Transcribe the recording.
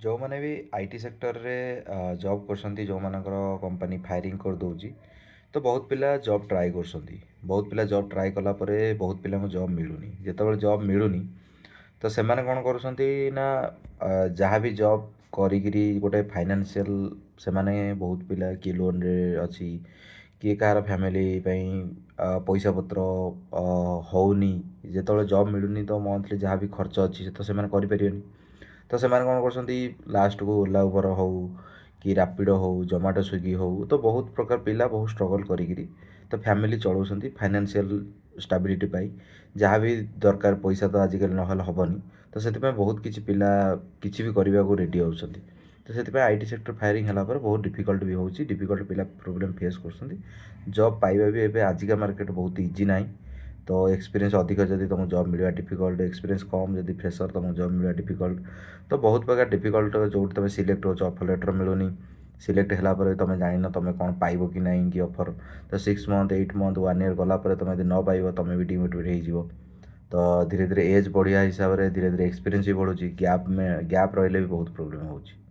जो मैंने भी आईटी सेक्टर रे जॉब करसंती जो मानकर कंपनी फायरिंग कर दउची तो बहुत पिला जॉब ट्राई करसंती। बहुत पिला जॉब ट्राई कला परे बहुत पिला को जॉब मिलुनी। जेतेबेले जॉब मिलुनी तो सेमाने कोन करसंती ना जहाँ भी जॉब करिगिरी गोटे फाइनेंशियल सेमाने बहुत पिला कि लोन रे अछि कि कार फैमिली पई पैसा पत्र होउनी। जेतेबेले जॉब मिलुनी तो मंथली जहाँ भी खर्च अछि तो सेमाने करि परिबेनी। तो ସେମାନେ କ'ଣ କରୁଛନ୍ତି ଲାଷ୍ଟକୁ ଓଲା ଉବର ହଉ କି ରାପିଡ଼ୋ ହଉ ଜୋମାଟୋ ସ୍ୱିଗି ହଉ ତ ବହୁତ ପ୍ରକାର ପିଲା ବହୁତ ଷ୍ଟ୍ରଗଲ୍ କରିକିରି ତ ଫ୍ୟାମିଲି ଚଳାଉଛନ୍ତି ଫାଇନାନ୍ସିଆଲ୍ ଷ୍ଟାବିଲିଟି ପାଇଁ। ଯାହା ବି ଦରକାର ପଇସା ତ ଆଜିକାଲି ନହେଲେ ହେବନି। ତ ସେଥିପାଇଁ ବହୁତ କିଛି ପିଲା କିଛି ବି କରିବାକୁ ରେଡ଼ି ହେଉଛନ୍ତି। ତ ସେଥିପାଇଁ ଆଇ ଟି ସେକ୍ଟର ଫାୟାରିଂ ହେଲା ପରେ ବହୁତ ଡିଫିକଲ୍ଟ ବି ହେଉଛି। ଡିଫିକଲ୍ଟ ପିଲା ପ୍ରୋବ୍ଲେମ୍ ଫେସ୍ କରୁଛନ୍ତି। ଜବ୍ ପାଇବା ବି ଏବେ ଆଜିକା ମାର୍କେଟ ବହୁତ ଇଜି ନାହିଁ। तो एक्सपीरियंस अधिक जदि तुमको जॉब मिलवा डिफिकल्ट एक्सपीरियंस कम जदि फ्रेशर तुमको जॉब मिलवा डिफिकल्ट। तो बहुत प्रकार डिफिकल्ट जो तुम सिलेक्ट हो ऑफर लेटर मिलूनी सिलेक्ट है तुम जान तुम कौन पाइब कि ना कि ऑफर। तो 6 मंथ 8 मंथ 1 ईयर गलापर तुम यदि न पाइब तुम भी डिमोटिवेट हो। तो धीरे धीरे एज बढ़िया हिसाब से धीरे धीरे एक्सपीरियंस भी बढ़ुची गैप में गैप रही भी बहुत प्रोब्लेम होची।